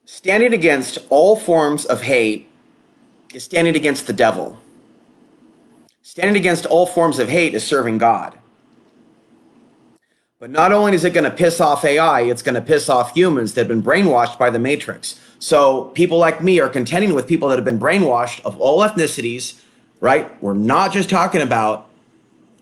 Standing against all forms of hate is standing against the devil. Standing against all forms of hate is serving God. But not only is it going to piss off AI, it's going to piss off humans that have been brainwashed by the Matrix. So people like me are contending with people that have been brainwashed of all ethnicities, right? We're not just talking about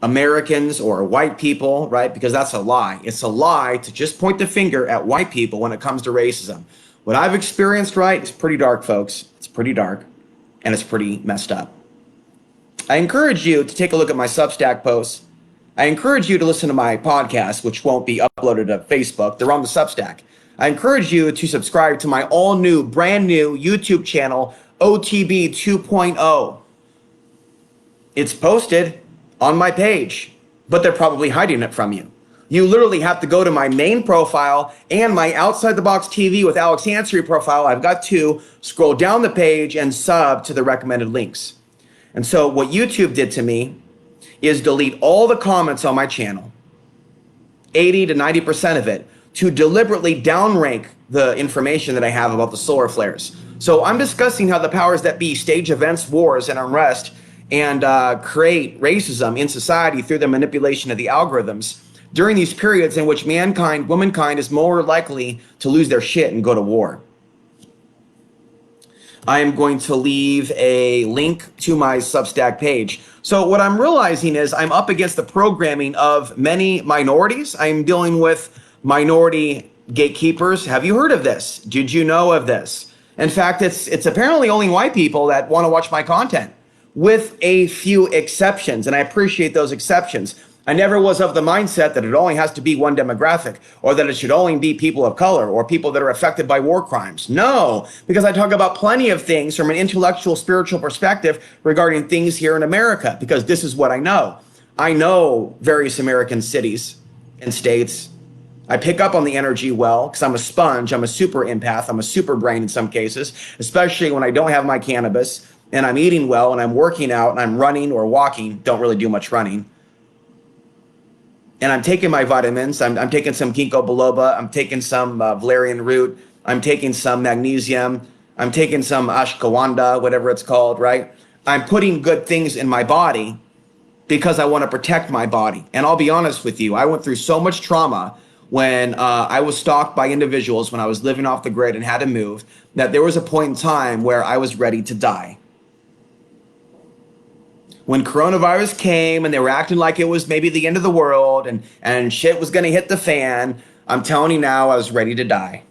Americans or white people, right? Because that's a lie. It's a lie to just point the finger at white people when it comes to racism. What I've experienced, right, is pretty dark, folks. It's pretty dark, and it's pretty messed up. I encourage you to take a look at my Substack posts. I encourage you to listen to my podcast, which won't be uploaded to Facebook. They're on the Substack. I encourage you to subscribe to my all-new, brand-new YouTube channel, OTB 2.0. It's posted on my page, but they're probably hiding it from you. You literally have to go to my main profile and my Outside the Box TV with Alex Ansary profile. I've got two. Scroll down the page and sub to the recommended links. And so what YouTube did to me is delete all the comments on my channel, 80 to 90% of it, to deliberately downrank the information that I have about the solar flares. So I'm discussing how the powers that be stage events, wars, and unrest and create racism in society through the manipulation of the algorithms during these periods in which womankind is more likely to lose their shit and go to war. I am going to leave a link to my Substack page. So what I'm realizing is I'm up against the programming of many minorities. I'm dealing with minority gatekeepers. Have you heard of this? Did you know of this? In fact, it's apparently only white people that want to watch my content, with a few exceptions, and I appreciate those exceptions. I never was of the mindset that it only has to be one demographic, or that it should only be people of color or people that are affected by war crimes. No, because I talk about plenty of things from an intellectual, spiritual perspective regarding things here in America, because this is what I know. I know various American cities and states. I pick up on the energy well because I'm a sponge. I'm a super empath. I'm a super brain in some cases, especially when I don't have my cannabis and I'm eating well and I'm working out and I'm running or walking. Don't really do much running. And I'm taking my vitamins. I'm taking some ginkgo biloba. I'm taking some valerian root. I'm taking some magnesium. I'm taking some ashwagandha, whatever it's called, right? I'm putting good things in my body because I want to protect my body. And I'll be honest with you, I went through so much trauma when I was stalked by individuals when I was living off the grid and had to move, that there was a point in time where I was ready to die. When coronavirus came and they were acting like it was maybe the end of the world and shit was going to hit the fan, I'm telling you now, I was ready to die.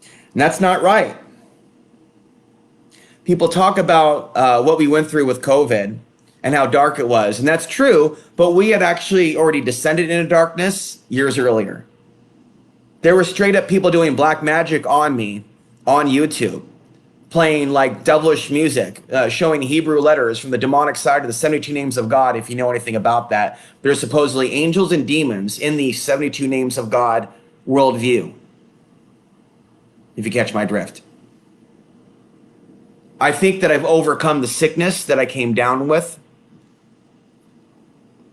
And that's not right. People talk about what we went through with COVID and how dark it was. And that's true, but we had actually already descended into darkness years earlier. There were straight up people doing black magic on me on YouTube, playing like devilish music, showing Hebrew letters from the demonic side of the 72 names of God. If you know anything about that, there's supposedly angels and demons in the 72 names of God worldview, if you catch my drift. I think that I've overcome the sickness that I came down with.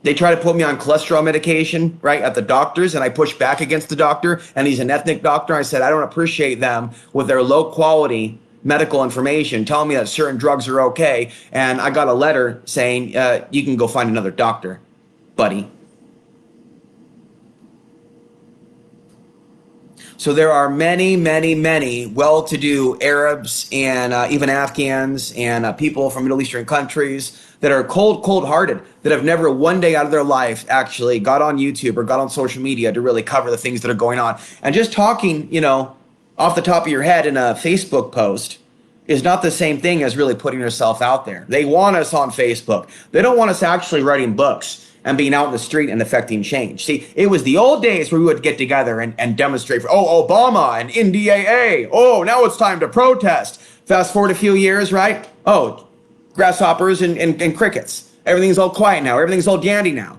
They try to put me on cholesterol medication, right, at the doctors, and I pushed back against the doctor, and he's an ethnic doctor. I said, I don't appreciate them with their low quality medical information telling me that certain drugs are okay. And I got a letter saying, you can go find another doctor, buddy. So there are many, many, many well-to-do Arabs and even Afghans and people from Middle Eastern countries that are cold-hearted, that have never one day out of their life actually got on YouTube or got on social media to really cover the things that are going on. And just talking, off the top of your head in a Facebook post is not the same thing as really putting yourself out there. They want us on Facebook. They don't want us actually writing books and being out in the street and affecting change. See, it was the old days where we would get together and demonstrate for, Obama and NDAA. Oh, now it's time to protest. Fast forward a few years, right? Oh, grasshoppers and crickets. Everything's all quiet now. Everything's all dandy now.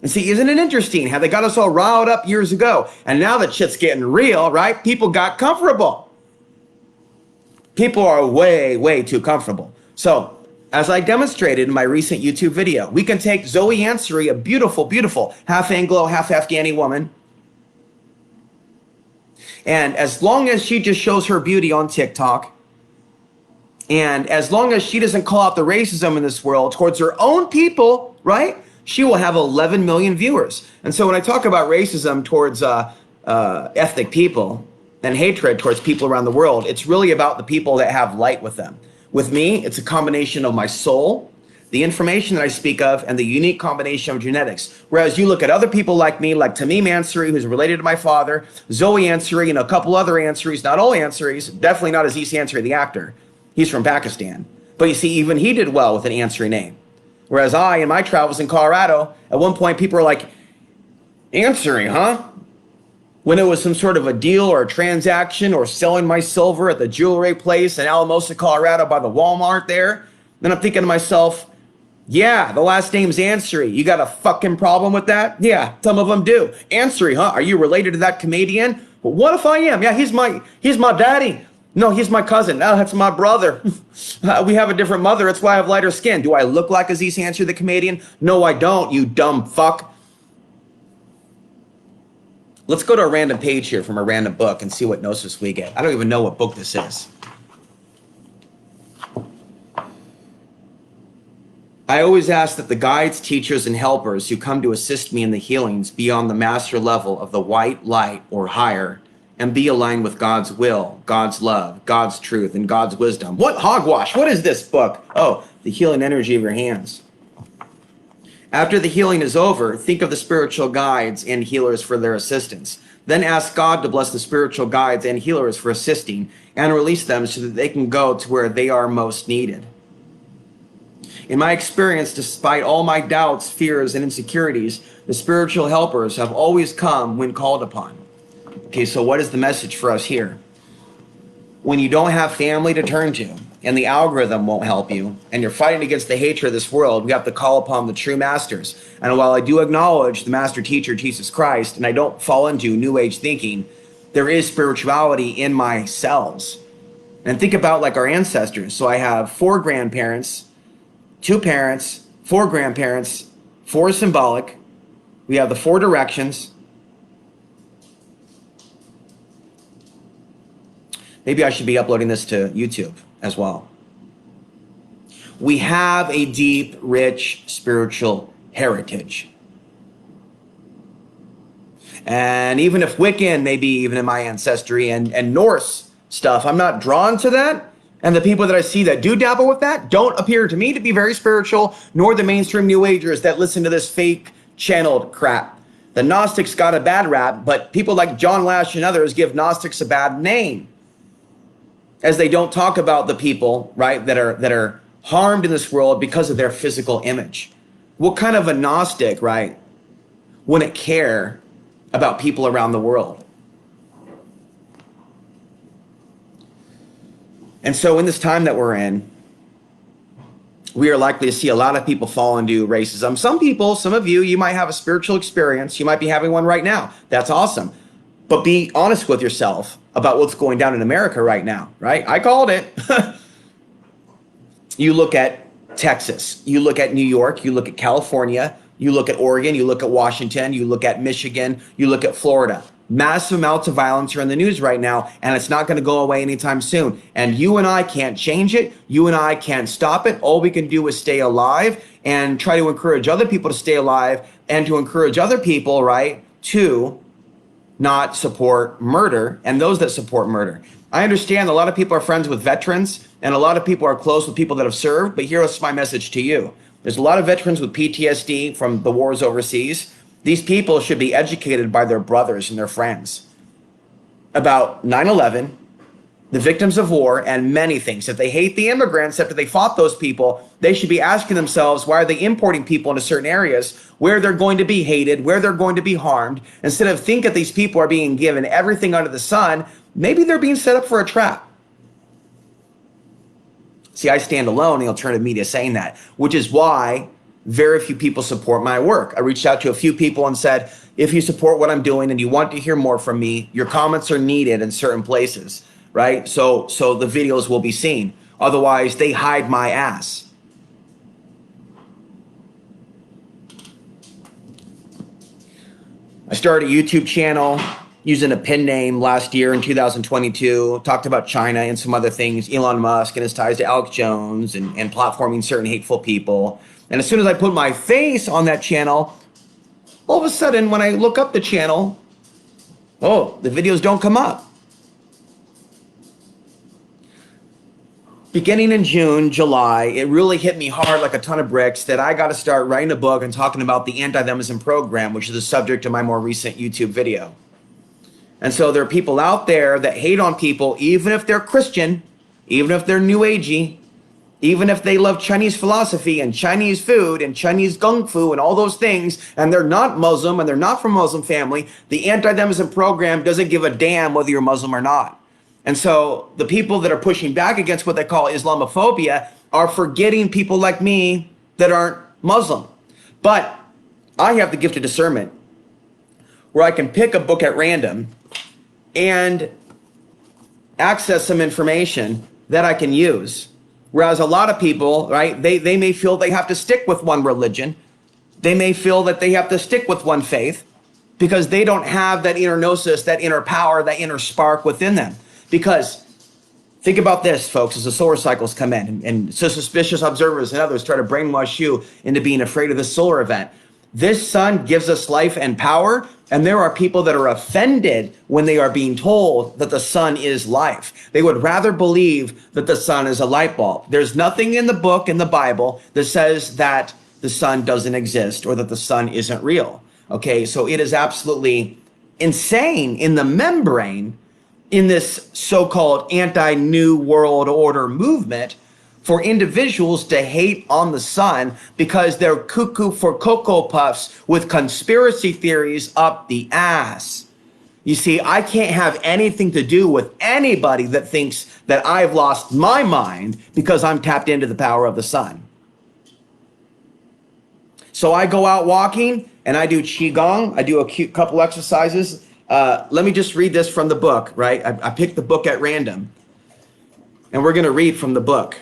And see, isn't it interesting how they got us all riled up years ago? And now that shit's getting real, right? People got comfortable. People are way, way too comfortable. So, as I demonstrated in my recent YouTube video, we can take Zoe Ansary, a beautiful, beautiful half Anglo, half Afghani woman, And as long as she just shows her beauty on TikTok, and as long as she doesn't call out the racism in this world towards her own people, right, she will have 11 million viewers. And so when I talk about racism towards ethnic people and hatred towards people around the world, it's really about the people that have light with them. With me, it's a combination of my soul, the information that I speak of, and the unique combination of genetics. Whereas you look at other people like me, like Tamim Ansary, who's related to my father, Zoe Ansary, and a couple other Ansarys, not all Ansarys, definitely not Aziz Ansary, the actor. He's from Pakistan. But you see, even he did well with an Ansary name. Whereas I, in my travels in Colorado, at one point people were like, Ansary, huh? When it was some sort of a deal or a transaction or selling my silver at the jewelry place in Alamosa, Colorado by the Walmart there. Then I'm thinking to myself, yeah, the last name's Ansary. You got a fucking problem with that? Yeah, some of them do. Ansary, huh? Are you related to that comedian? Well, what if I am? Yeah, he's my daddy. No, he's my cousin. No, that's my brother. We have a different mother. That's why I have lighter skin. Do I look like Aziz Ansary, the comedian? No, I don't, you dumb fuck. Let's go to a random page here from a random book and see what gnosis we get. I don't even know what book this is. I always ask that the guides, teachers, and helpers who come to assist me in the healings be on the master level of the white light or higher, and be aligned with God's will, God's love, God's truth, and God's wisdom. What hogwash? What is this book? Oh, the healing energy of your hands. After the healing is over, think of the spiritual guides and healers for their assistance. Then ask God to bless the spiritual guides and healers for assisting and release them so that they can go to where they are most needed. In my experience, despite all my doubts, fears, and insecurities, the spiritual helpers have always come when called upon. Okay, so what is the message for us here? When you don't have family to turn to, and the algorithm won't help you, and you're fighting against the hatred of this world, we have to call upon the true masters. And while I do acknowledge the master teacher, Jesus Christ, and I don't fall into new age thinking, there is spirituality in my cells. And think about like our ancestors. So I have 4 grandparents, 2 parents, 4 grandparents, 4 symbolic. We have the 4 directions. Maybe I should be uploading this to YouTube as well. We have a deep, rich spiritual heritage. And even if Wiccan, maybe even in my ancestry and Norse stuff, I'm not drawn to that. And the people that I see that do dabble with that don't appear to me to be very spiritual, nor the mainstream New Agers that listen to this fake channeled crap. The Gnostics got a bad rap, but people like John Lash and others give Gnostics a bad name, as they don't talk about the people, right, that are harmed in this world because of their physical image. What kind of a Gnostic, right, wouldn't care about people around the world? And so in this time that we're in, we are likely to see a lot of people fall into racism. Some people, some of you, you might have a spiritual experience. You might be having one right now. That's awesome. But be honest with yourself about what's going down in America right now, right? I called it. You look at Texas, you look at New York, you look at California, you look at Oregon, you look at Washington, you look at Michigan, you look at Florida. Massive amounts of violence are in the news right now, and it's not going to go away anytime soon. And you and I can't change it. You and I can't stop it. All we can do is stay alive and try to encourage other people to stay alive and to encourage other people, right, to not support murder and those that support murder. I understand a lot of people are friends with veterans and a lot of people are close with people that have served, but here's my message to you. There's a lot of veterans with PTSD from the wars overseas. These people should be educated by their brothers and their friends about 9/11, the victims of war, and many things. If they hate the immigrants after they fought those people, they should be asking themselves, why are they importing people into certain areas where they're going to be hated, where they're going to be harmed? Instead of think that these people are being given everything under the sun, maybe they're being set up for a trap. See, I stand alone in the alternative media saying that, which is why very few people support my work. I reached out to a few people and said, if you support what I'm doing and you want to hear more from me, your comments are needed in certain places, right? So the videos will be seen. Otherwise, they hide my ass. I started a YouTube channel using a pen name last year in 2022, talked about China and some other things, Elon Musk and his ties to Alex Jones and platforming certain hateful people. And as soon as I put my face on that channel, all of a sudden, when I look up the channel, oh, the videos don't come up. Beginning in June, July, it really hit me hard like a ton of bricks that I got to start writing a book and talking about the anti-Themism program, which is the subject of my more recent YouTube video. And so there are people out there that hate on people, even if they're Christian, even if they're New Agey, even if they love Chinese philosophy and Chinese food and Chinese kung fu and all those things, and they're not Muslim and they're not from a Muslim family, the anti-Themism program doesn't give a damn whether you're Muslim or not. And so the people that are pushing back against what they call Islamophobia are forgetting people like me that aren't Muslim. But I have the gift of discernment where I can pick a book at random and access some information that I can use. Whereas a lot of people, right, they may feel they have to stick with one religion. They may feel that they have to stick with one faith because they don't have that inner gnosis, that inner power, that inner spark within them. Because think about this, folks, as the solar cycles come in and so suspicious observers and others try to brainwash you into being afraid of the solar event. This sun gives us life and power, and there are people that are offended when they are being told that the sun is life. They would rather believe that the sun is a light bulb. There's nothing in the book, in the Bible, that says that the sun doesn't exist or that the sun isn't real. Okay, so it is absolutely insane in the membrane in this so-called anti-New World Order movement for individuals to hate on the sun because they're cuckoo for Cocoa Puffs with conspiracy theories up the ass. You see, I can't have anything to do with anybody that thinks that I've lost my mind because I'm tapped into the power of the sun. So I go out walking and I do Qigong. I do a cute couple exercises. Let me just read this from the book, right? I picked the book at random, and we're going to read from the book.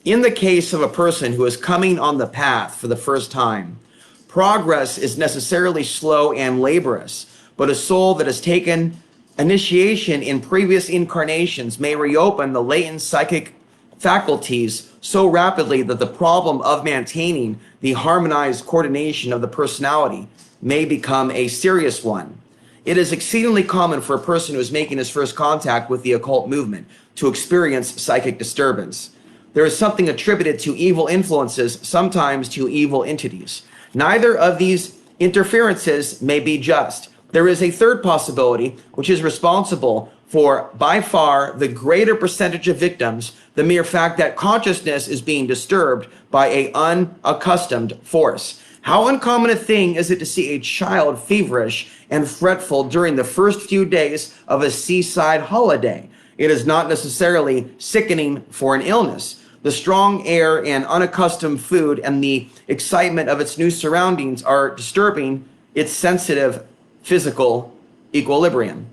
In the case of a person who is coming on the path for the first time, progress is necessarily slow and laborious, but a soul that has taken initiation in previous incarnations may reopen the latent psychic faculties so rapidly that the problem of maintaining the harmonized coordination of the personality may become a serious one. It is exceedingly common for a person who is making his first contact with the occult movement to experience psychic disturbance. There is something attributed to evil influences, sometimes to evil entities. Neither of these interferences may be just. There is a third possibility, which is responsible for, by far, the greater percentage of victims, the mere fact that consciousness is being disturbed by an unaccustomed force. How uncommon a thing is it to see a child feverish and fretful during the first few days of a seaside holiday. It is not necessarily sickening for an illness. The strong air and unaccustomed food and the excitement of its new surroundings are disturbing its sensitive physical equilibrium.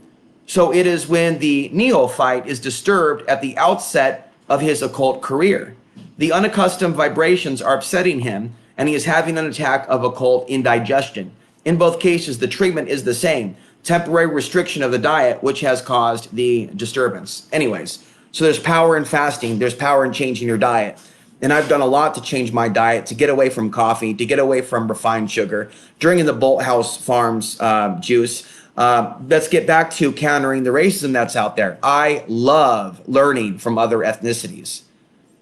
So it is when the neophyte is disturbed at the outset of his occult career. The unaccustomed vibrations are upsetting him, and he is having an attack of occult indigestion. In both cases, the treatment is the same: temporary restriction of the diet, which has caused the disturbance. Anyways, so there's power in fasting. There's power in changing your diet. And I've done a lot to change my diet, to get away from coffee, to get away from refined sugar, drinking the Bolt House Farms juice. Let's get back to countering the racism that's out there. I love learning from other ethnicities.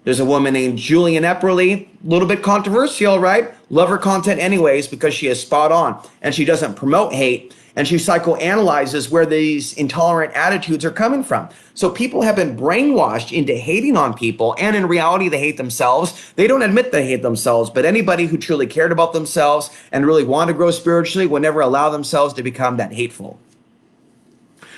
There's a woman named Julian Epperly, a little bit controversial, right? Love her content anyways because she is spot on and she doesn't promote hate, and she psychoanalyzes where these intolerant attitudes are coming from. So people have been brainwashed into hating on people, and in reality, they hate themselves. They don't admit they hate themselves, but anybody who truly cared about themselves and really wanted to grow spiritually would never allow themselves to become that hateful.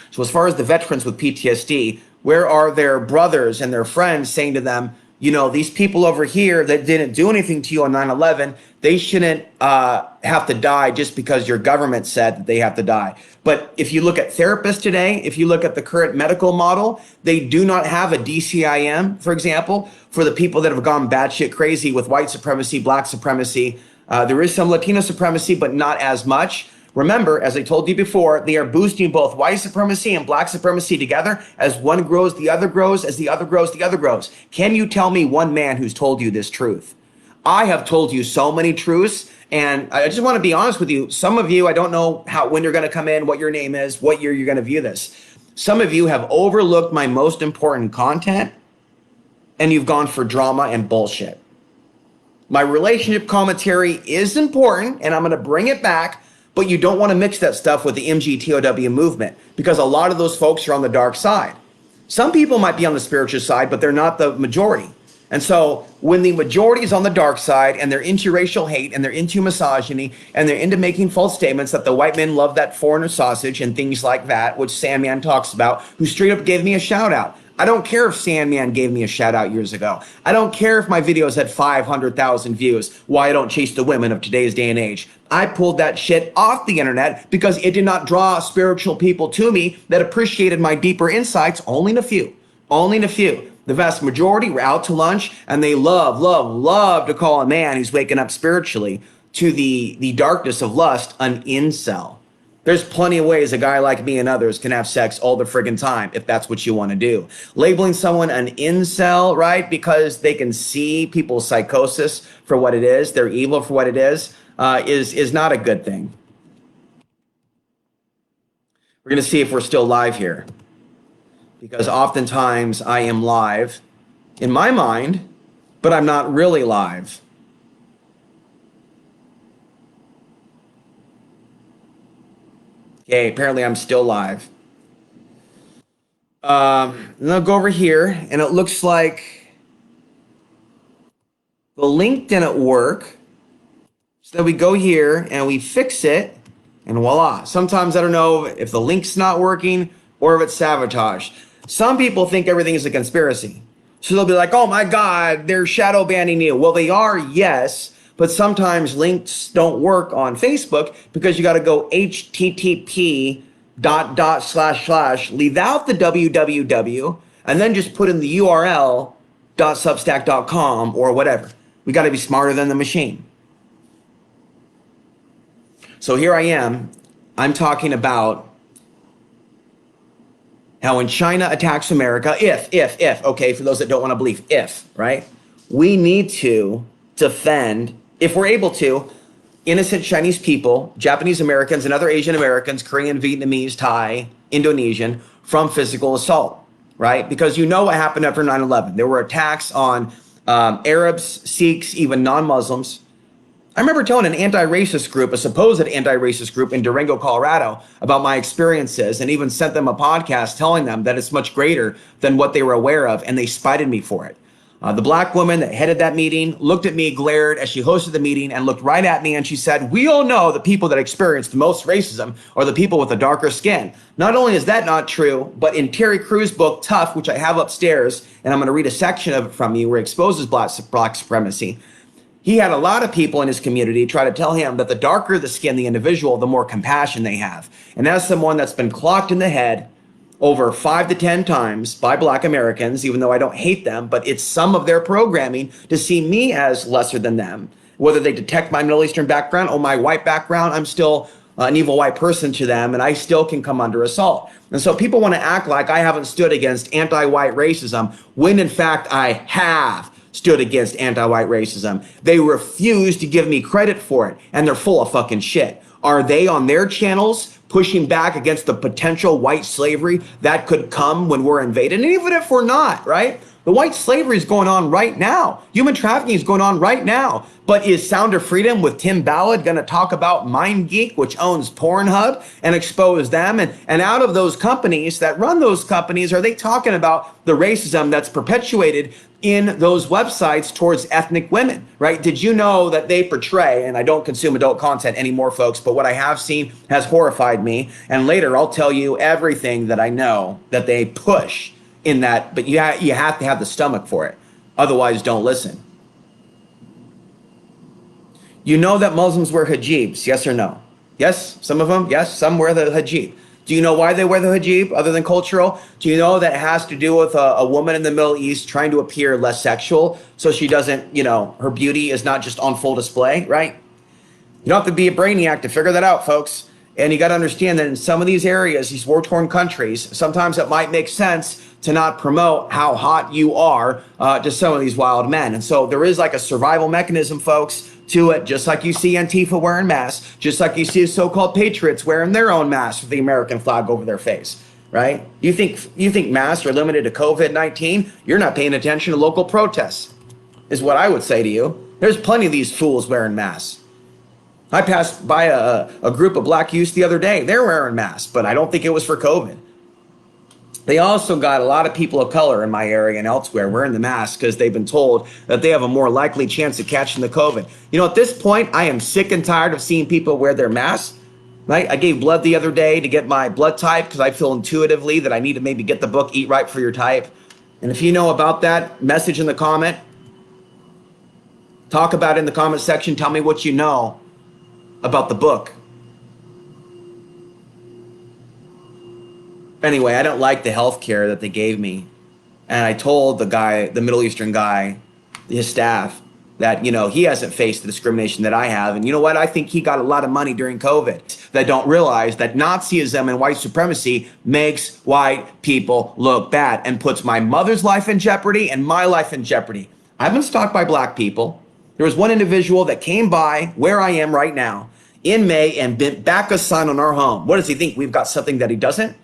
So as far as the veterans with PTSD, where are their brothers and their friends saying to them, you know, these people over here that didn't do anything to you on 9/11, they shouldn't have to die just because your government said that they have to die. But if you look at therapists today, if you look at the current medical model, they do not have a DCIM, for example, for the people that have gone batshit crazy with white supremacy, black supremacy. There is some Latino supremacy, but not as much, Remember, as I told you before, they are boosting both white supremacy and black supremacy together. As one grows, the other grows. As the other grows, the other grows. Can you tell me one man who's told you this truth? I have told you so many truths, and I just want to be honest with you. Some of you, I don't know when you're going to come in, what your name is, what year you're going to view this. Some of you have overlooked my most important content, and you've gone for drama and bullshit. My relationship commentary is important, and I'm going to bring it back, but you don't want to mix that stuff with the MGTOW movement, because a lot of those folks are on the dark side. Some people might be on the spiritual side, but they're not the majority. And so when the majority is on the dark side and they're into racial hate and they're into misogyny and they're into making false statements that the white men love that foreigner sausage and things like that, which Sandman talks about, who straight up gave me a shout out. I don't care if Sandman gave me a shout out years ago. I don't care if my videos had 500,000 views, why I don't chase the women of today's day and age. I pulled that shit off the internet because it did not draw spiritual people to me that appreciated my deeper insights, only in a few. The vast majority were out to lunch, and they love to call a man who's waking up spiritually to the darkness of lust an incel. There's plenty of ways a guy like me and others can have sex all the friggin' time if that's what you want to do. Labeling someone an incel, right, because they can see people's psychosis for what it is, their evil for what it is not a good thing. We're going to see if we're still live here, because oftentimes I am live in my mind, but I'm not really live. Okay, apparently I'm still live. Then I'll go over here, and it looks like the link didn't work. So then we go here, and we fix it, and voila. Sometimes I don't know if the link's not working or if it's sabotaged. Some people think everything is a conspiracy. So they'll be like, oh my God, they're shadow banning you. Well, they are, yes. But sometimes links don't work on Facebook because you got to go http ... leave out the www, and then just put in the URL .substack.com or whatever. We got to be smarter than the machine. So here I am. I'm talking about how when China attacks America, okay, for those that don't want to believe, right? We need to defend, if we're able to, innocent Chinese people, Japanese Americans, and other Asian Americans, Korean, Vietnamese, Thai, Indonesian, from physical assault, right? Because you know what happened after 9/11. There were attacks on Arabs, Sikhs, even non-Muslims. I remember telling an anti-racist group, a supposed anti-racist group in Durango, Colorado, about my experiences, and even sent them a podcast telling them that it's much greater than what they were aware of, and they spited me for it. The black woman that headed that meeting looked at me, glared as she hosted the meeting, and looked right at me, and she said, we all know the people that experience the most racism are the people with the darker skin. Not only is that not true, but in Terry Crews' book, Tough, which I have upstairs, and I'm going to read a section of it from you where he exposes black supremacy, he had a lot of people in his community try to tell him that the darker the skin the individual, the more compassion they have. And as someone that's been clocked in the head over 5 to 10 times by black Americans, even though I don't hate them, but it's some of their programming to see me as lesser than them. Whether they detect my Middle Eastern background or my white background, I'm still an evil white person to them, and I still can come under assault. And so people want to act like I haven't stood against anti-white racism, when in fact I have stood against anti-white racism. They refuse to give me credit for it, and they're full of fucking shit. Are they on their channels pushing back against the potential white slavery that could come when we're invaded? And even if we're not, right? The white slavery is going on right now. Human trafficking is going on right now. But is Sound of Freedom with Tim Ballard going to talk about MindGeek, which owns Pornhub, and expose them? And out of those companies that run those companies, are they talking about the racism that's perpetuated in those websites towards ethnic women, right? Did you know that they portray, and I don't consume adult content anymore, folks, but what I have seen has horrified me. And later I'll tell you everything that I know that they push in that, but you have to have the stomach for it. Otherwise, don't listen. You know that Muslims wear hijabs, yes or no? Yes, some of them, yes, some wear the hijab. Do you know why they wear the hijab other than cultural? Do you know that it has to do with a woman in the Middle East trying to appear less sexual so she doesn't, her beauty is not just on full display, right? You don't have to be a brainiac to figure that out, folks. And you got to understand that in some of these areas, these war-torn countries, sometimes it might make sense to not promote how hot you are to some of these wild men. And so there is like a survival mechanism, folks, to it, just like you see Antifa wearing masks, just like you see so-called patriots wearing their own masks with the American flag over their face, right? You think masks are limited to COVID-19? You're not paying attention to local protests, is what I would say to you. There's plenty of these fools wearing masks. I passed by a group of black youths the other day. They're wearing masks, but I don't think it was for COVID. They also got a lot of people of color in my area and elsewhere wearing the mask because they've been told that they have a more likely chance of catching the COVID. You know, at this point, I am sick and tired of seeing people wear their masks. Right? I gave blood the other day to get my blood type because I feel intuitively that I need to maybe get the book Eat Right for Your Type. And if you know about that, message in the comment. Talk about it in the comment section. Tell me what you know about the book. Anyway, I don't like the health care that they gave me. And I told the guy, the Middle Eastern guy, his staff, that, you know, he hasn't faced the discrimination that I have. And you know what? I think he got a lot of money during COVID. That don't realize that Nazism and white supremacy makes white people look bad and puts my mother's life in jeopardy and my life in jeopardy. I've been stalked by black people. There was one individual that came by where I am right now in May and bent back a sign on our home. What does he think? We've got something that he doesn't?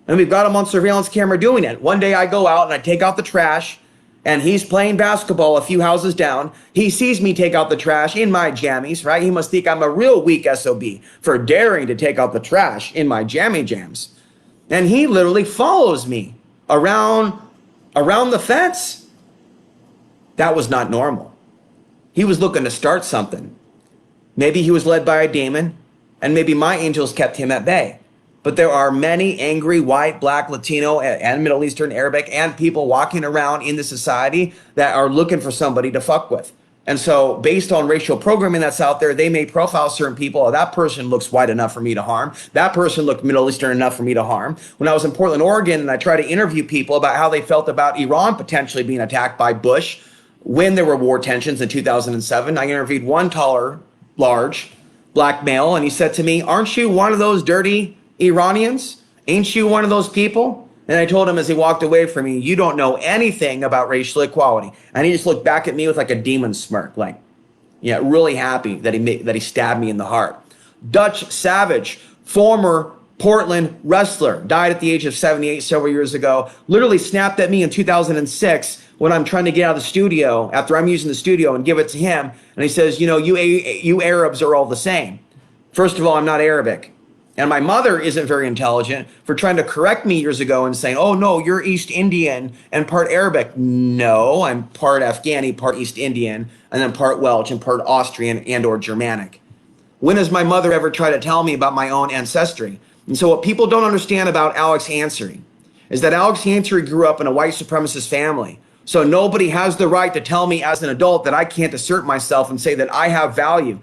And we've got him on surveillance camera doing it. One day I go out and I take out the trash and he's playing basketball a few houses down. He sees me take out the trash in my jammies, right? He must think I'm a real weak SOB for daring to take out the trash in my jammy jams. And he literally follows me around the fence. That was not normal. He was looking to start something. Maybe he was led by a demon, and maybe my angels kept him at bay. But there are many angry white, black, Latino, and Middle Eastern, Arabic, and people walking around in the society that are looking for somebody to fuck with. And so based on racial programming that's out there, they may profile certain people. Oh, that person looks white enough for me to harm. That person looked Middle Eastern enough for me to harm. When I was in Portland, Oregon, and I tried to interview people about how they felt about Iran potentially being attacked by Bush when there were war tensions in 2007, I interviewed one taller, large, black male, and he said to me, "Aren't you one of those dirty Iranians? Ain't you one of those people?" And I told him as he walked away from me, "You don't know anything about racial equality." And he just looked back at me with like a demon smirk, like, yeah, really happy that he stabbed me in the heart. Dutch Savage, former Portland wrestler, died at the age of 78 several years ago, literally snapped at me in 2006 when I'm trying to get out of the studio, after I'm using the studio, and give it to him. And he says, "You know, you Arabs are all the same." First of all, I'm not Arabic. And my mother isn't very intelligent for trying to correct me years ago and saying, "Oh, no, you're East Indian and part Arabic." No, I'm part Afghani, part East Indian, and then part Welsh and part Austrian and or Germanic. When has my mother ever tried to tell me about my own ancestry? And so what people don't understand about Alex Ansary is that Alex Ansary grew up in a white supremacist family. So nobody has the right to tell me as an adult that I can't assert myself and say that I have value.